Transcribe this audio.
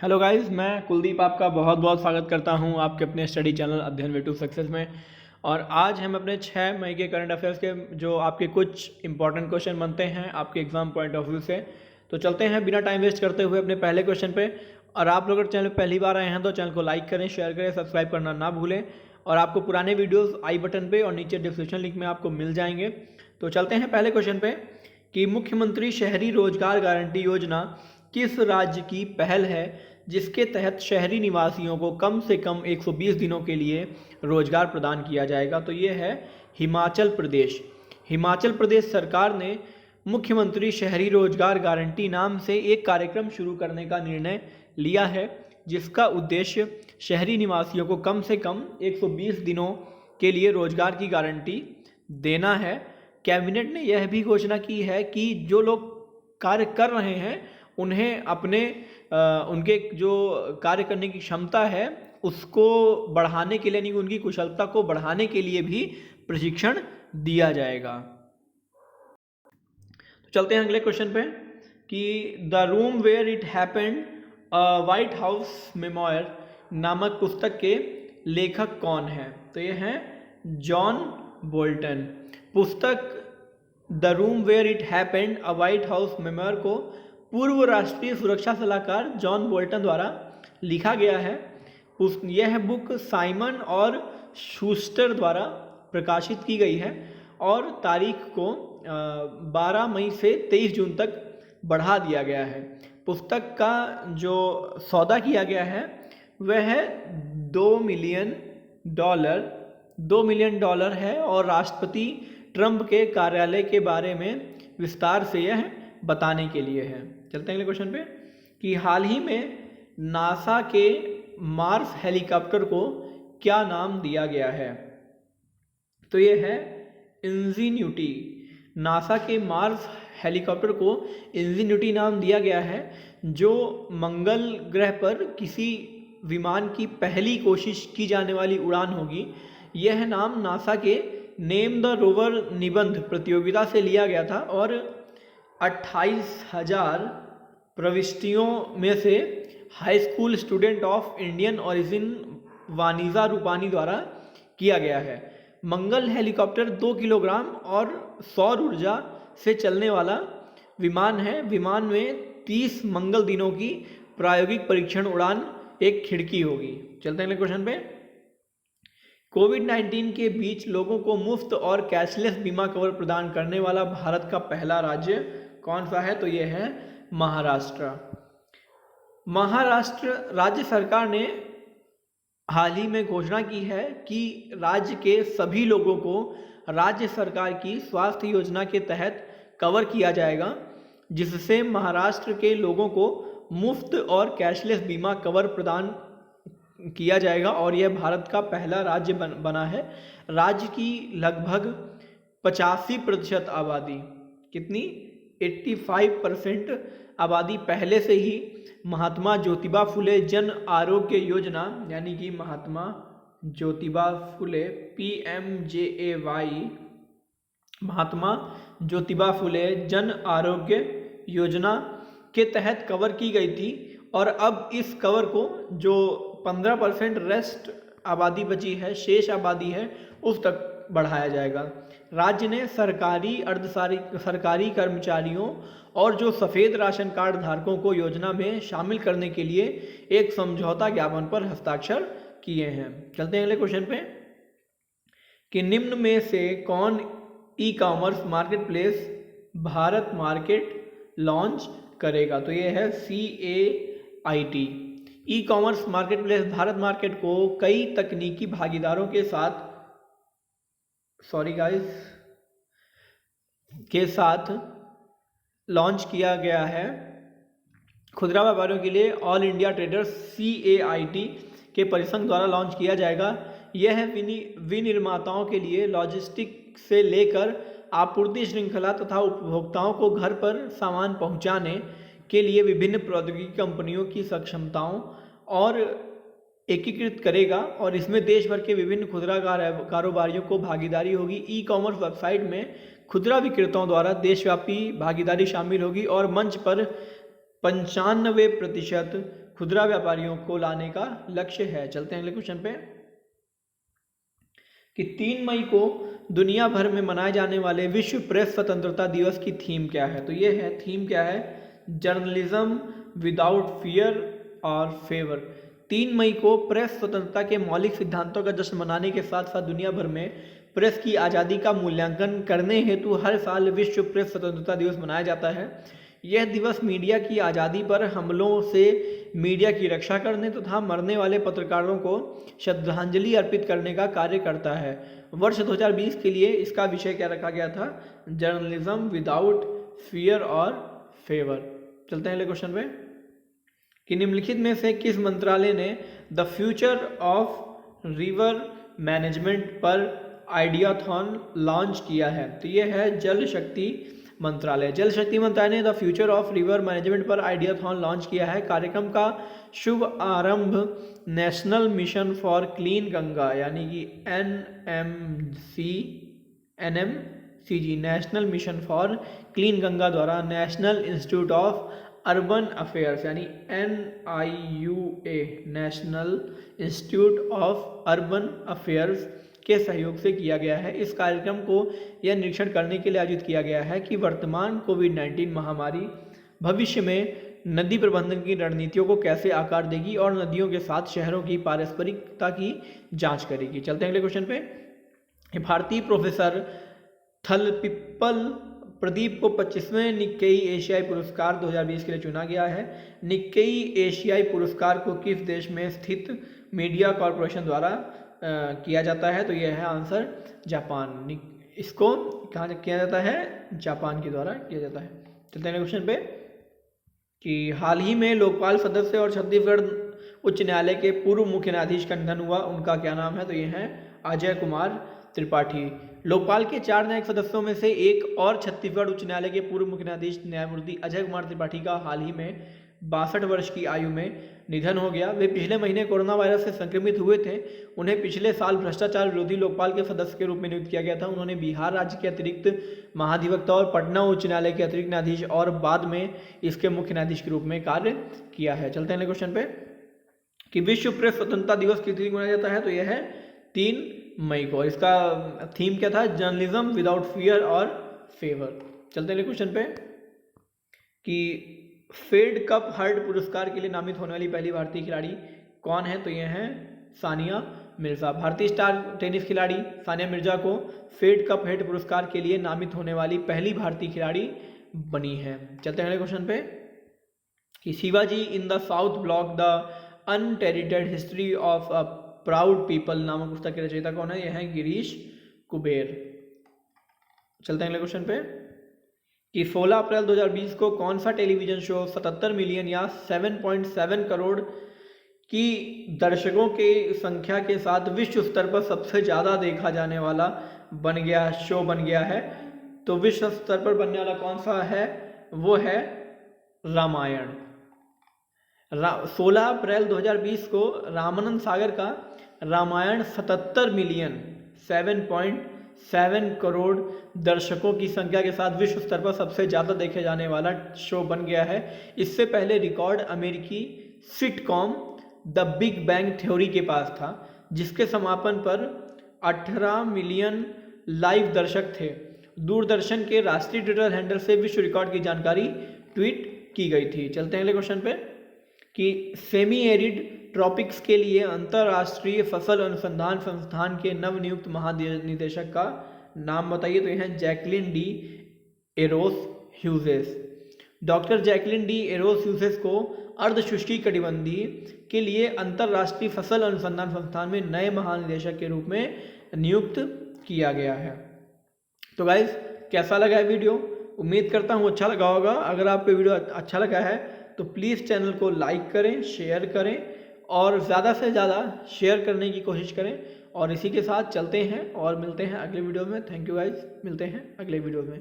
Hello guys, मैं कुलदीप आपका बहुत बहुत स्वागत करता हूं आपके अपने स्टडी चैनल अध्ययन वे टू सक्सेस में। और आज हम अपने 6 मई के करंट अफेयर्स के जो आपके कुछ इंपॉर्टेंट क्वेश्चन बनते हैं आपके एग्जाम पॉइंट ऑफ व्यू से, तो चलते हैं बिना टाइम वेस्ट करते हुए अपने पहले क्वेश्चन पे। और आप लोग अगर चैनल पर पहली बार आए हैं तो चैनल को लाइक करें, शेयर करें, सब्सक्राइब करना ना भूलें। और आपको पुराने वीडियोज़ आई बटन पर और नीचे डिस्क्रिप्शन लिंक में आपको मिल जाएंगे। तो चलते हैं पहले क्वेश्चन पे कि मुख्यमंत्री शहरी रोजगार गारंटी योजना किस राज्य की पहल है जिसके तहत शहरी निवासियों को कम से कम 120 दिनों के लिए रोजगार प्रदान किया जाएगा। तो ये है हिमाचल प्रदेश। हिमाचल प्रदेश सरकार ने मुख्यमंत्री शहरी रोजगार गारंटी नाम से एक कार्यक्रम शुरू करने का निर्णय लिया है, जिसका उद्देश्य शहरी निवासियों को कम से कम 120 दिनों के लिए रोजगार की गारंटी देना है। कैबिनेट ने यह भी घोषणा की है कि जो लोग कार्य कर रहे हैं उन्हें अपने उनके जो कार्य करने की क्षमता है उसको बढ़ाने के लिए, यानी उनकी कुशलता को बढ़ाने के लिए भी प्रशिक्षण दिया जाएगा। तो चलते हैं अगले क्वेश्चन पे कि the room where it happened White House memoir नामक पुस्तक के लेखक कौन है? तो ये हैं जॉन बोल्टन। पुस्तक the room where it happened a White House memoir को पूर्व राष्ट्रीय सुरक्षा सलाहकार जॉन बोल्टन द्वारा लिखा गया है। यह बुक साइमन और शूस्टर द्वारा प्रकाशित की गई है और तारीख को 12 मई से 23 जून तक बढ़ा दिया गया है। पुस्तक का जो सौदा किया गया है वह है $2 मिलियन है और राष्ट्रपति ट्रंप के कार्यालय के बारे में विस्तार से यह बताने के लिए है। चलते हैं अगले क्वेश्चन पे कि हाल ही में नासा के मार्स हेलीकॉप्टर को क्या नाम दिया गया है? तो ये है इंजीन्यूटी। नासा के मार्स हेलीकॉप्टर को इंजीन्यूटी नाम दिया गया है, जो मंगल ग्रह पर किसी विमान की पहली कोशिश की जाने वाली उड़ान होगी। यह नाम नासा के नेम द रोवर निबंध प्रतियोगिता से लिया गया था और 28,000 प्रविष्टियों में से high school student of Indian origin Vaniza Rupani द्वारा किया गया है। मंगल हेलीकॉप्टर 2 किलोग्राम और सौर ऊर्जा से चलने वाला विमान है। विमान में 30 मंगल दिनों की प्रायोगिक परीक्षण उड़ान एक खिड़की होगी। चलते हैं अगले क्वेश्चन पे। कोविड-19 के बीच लोगों को मुफ्त और कैशलेस बीमा कवर प्रदान करने वाला भारत का पहला राज्य कौन सा है? तो ये है महाराष्ट्र। महाराष्ट्र राज्य सरकार ने हाल ही में घोषणा की है कि राज्य के सभी लोगों को राज्य सरकार की स्वास्थ्य योजना के तहत कवर किया जाएगा, जिससे महाराष्ट्र के लोगों को मुफ्त और कैशलेस बीमा कवर प्रदान किया जाएगा और यह भारत का पहला राज्य बना है। राज्य की लगभग 85% आबादी, कितनी? 85% आबादी पहले से ही महात्मा ज्योतिबा फुले जन आरोग्य योजना, यानी कि महात्मा ज्योतिबा फुले PMJAY, महात्मा ज्योतिबा फुले जन आरोग्य योजना के तहत कवर की गई थी। और अब इस कवर को जो 15% रेस्ट आबादी बची है, शेष आबादी है, उस तक बढ़ाया जाएगा। राज्य ने सरकारी सरकारी कर्मचारियों और जो सफ़ेद राशन कार्ड धारकों को योजना में शामिल करने के लिए एक समझौता ज्ञापन पर हस्ताक्षर किए हैं। चलते हैं अगले क्वेश्चन पे कि निम्न में से कौन e commerce market place Bharat market launch करेगा? तो ये है CAIT। E commerce market place Bharat market को कई तकनीकी भागीदारों के साथ लॉन्च किया गया है। खुदरा व्यापारियों के लिए ऑल इंडिया ट्रेडर्स CAIT के परिसंघ द्वारा लॉन्च किया जाएगा। यह विनिर्माताओं के लिए लॉजिस्टिक से लेकर आपूर्ति श्रृंखला तथा उपभोक्ताओं को घर पर सामान पहुंचाने के लिए विभिन्न प्रौद्योगिकी कंपनियों की सक्षमताओं और एकीकृत करेगा और इसमें देश भर के विभिन्न खुदरा कारोबारियों को भागीदारी होगी। ई कॉमर्स वेबसाइट में खुदरा विक्रेताओं द्वारा देशव्यापी भागीदारी शामिल होगी और मंच पर 95% खुदरा व्यापारियों को लाने का लक्ष्य है। चलते हैं अगले क्वेश्चन पे कि 3 मई को दुनिया भर में मनाए जाने वाले विश्व प्रेस स्वतंत्रता दिवस की थीम क्या है। तो ये है थीम क्या है, जर्नलिज्म विदाउट फियर और फेवर। 3 मई को प्रेस स्वतंत्रता के मौलिक सिद्धांतों का जश्न मनाने के साथ साथ दुनिया भर में प्रेस की आज़ादी का मूल्यांकन करने हेतु हर साल विश्व प्रेस स्वतंत्रता दिवस मनाया जाता है। यह दिवस मीडिया की आज़ादी पर हमलों से मीडिया की रक्षा करने तथा मरने वाले पत्रकारों को श्रद्धांजलि अर्पित करने का कार्य करता है। वर्ष 2020 के लिए इसका विषय क्या रखा गया था, जर्नलिज्म विदाउट फियर और फेवर। चलते हैं अगले क्वेश्चन पे कि निम्नलिखित में से किस मंत्रालय ने the future of river management पर आइडियाथॉन लॉन्च किया है। तो ये है जल शक्ति मंत्रालय। जल शक्ति मंत्रालय ने the future of river management पर आइडियाथॉन लॉन्च किया है। कार्यक्रम का शुभ आरंभ National Mission for Clean Ganga यानी कि NMCG National Mission for Clean Ganga द्वारा National Institute of Urban Affairs यानी NIUA National Institute of Urban Affairs के सहयोग से किया गया है। इस कार्यक्रम को यह निरीक्षण करने के लिए आयोजित किया गया है कि वर्तमान कोविड-19 महामारी भविष्य में नदी प्रबंधन की रणनीतियों को कैसे आकार देगी और नदियों के साथ शहरों की पारस्परिकता की जांच करेगी। चलते हैं अगले क्वेश्चन पे। भारतीय प्रोफेसर थलपिप्पल प्रदीप को 25वें निक्केई एशियाई पुरस्कार 2020 के लिए चुना गया है। निक्केई एशियाई पुरस्कार को किस देश में स्थित मीडिया कॉरपोरेशन द्वारा किया जाता है। तो यह है आंसर जापान। इसको कहाँ किया जाता है, जापान के द्वारा किया जाता है। चलते हैं क्वेश्चन पे कि हाल ही में लोकपाल सदस्य और छत्तीसगढ़ उच्च न्यायालय के पूर्व मुख्य न्यायाधीश का निधन हुआ, उनका क्या नाम है। तो ये है अजय कुमार त्रिपाठी। लोकपाल के 4 न्यायिक सदस्यों में से एक और छत्तीसगढ़ उच्च न्यायालय के पूर्व मुख्य न्यायाधीश न्यायमूर्ति अजय कुमार त्रिपाठी का हाल ही में 62 वर्ष की आयु में निधन हो गया। वे पिछले महीने कोरोना वायरस से संक्रमित हुए थे। उन्हें पिछले साल भ्रष्टाचार विरोधी लोकपाल के सदस्य के रूप में नियुक्त किया गया था। उन्होंने बिहार राज्य के अतिरिक्त महाधिवक्ता और पटना उच्च न्यायालय के अतिरिक्त न्यायाधीश और बाद में इसके मुख्य न्यायाधीश के रूप में कार्य किया है। चलते हैं क्वेश्चन पे कि विश्व प्रेस स्वतंत्रता दिवस किस दिन मनाया जाता है। तो यह है 3 मई को। इसका थीम क्या था, जर्नलिज्म विदाउट फियर और फेवर। चलते हैं क्वेश्चन पे कि फेड कप हर्ट पुरस्कार के लिए नामित होने वाली पहली भारतीय खिलाड़ी कौन है। तो यह है सानिया मिर्जा। भारतीय स्टार टेनिस खिलाड़ी सानिया मिर्जा को फेड कप हर्ट पुरस्कार के लिए नामित होने वाली पहली भारतीय खिलाड़ी बनी है। चलते हैं अगले क्वेश्चन पे कि Shivaji in the South Block the untreated history of a proud people नामक पुस्तक के रचयिता कौन है। यह है गिरीश कुबेर। चलते हैं अगले क्वेश्चन पे कि 16 अप्रैल 2020 को कौन सा टेलीविजन शो 77 मिलियन या 7.7 करोड़ की दर्शकों के संख्या के साथ विश्व स्तर पर सबसे ज़्यादा देखा जाने वाला शो बन गया है। तो विश्व स्तर पर बनने वाला कौन सा है, वो है रामायण। 16 अप्रैल 2020 को रामानंद सागर का रामायण 77 मिलियन 7.7 करोड़ दर्शकों की संख्या के साथ विश्व स्तर पर सबसे ज़्यादा देखे जाने वाला शो बन गया है। इससे पहले रिकॉर्ड अमेरिकी sitcom the big bang theory के पास था, जिसके समापन पर 18 मिलियन लाइव दर्शक थे। दूरदर्शन के राष्ट्रीय ट्विटर हैंडल से विश्व रिकॉर्ड की जानकारी ट्वीट की गई थी। चलते हैं अगले क्वेश्चन पे कि सेमी एरिड ट्रॉपिक्स के लिए अंतर्राष्ट्रीय फसल अनुसंधान संस्थान के नवनियुक्त महानिदेशक का नाम बताइए। तो यह है Jacqueline D arrows Hughes. Doctor Jacqueline D arrows Hughes को अर्धशुष्की कटिबंधीय के लिए अंतर्राष्ट्रीय फसल अनुसंधान संस्थान में नए महानिदेशक के रूप में नियुक्त किया गया है। तो गाइज कैसा लगा है वीडियो, उम्मीद करता हूँ अच्छा लगा होगा। अगर आपको वीडियो अच्छा लगा है तो प्लीज़ चैनल को लाइक करें, शेयर करें और ज़्यादा से ज़्यादा शेयर करने की कोशिश करें। और इसी के साथ चलते हैं और मिलते हैं अगले वीडियो में। थैंक यू गाइज, मिलते हैं अगले वीडियो में।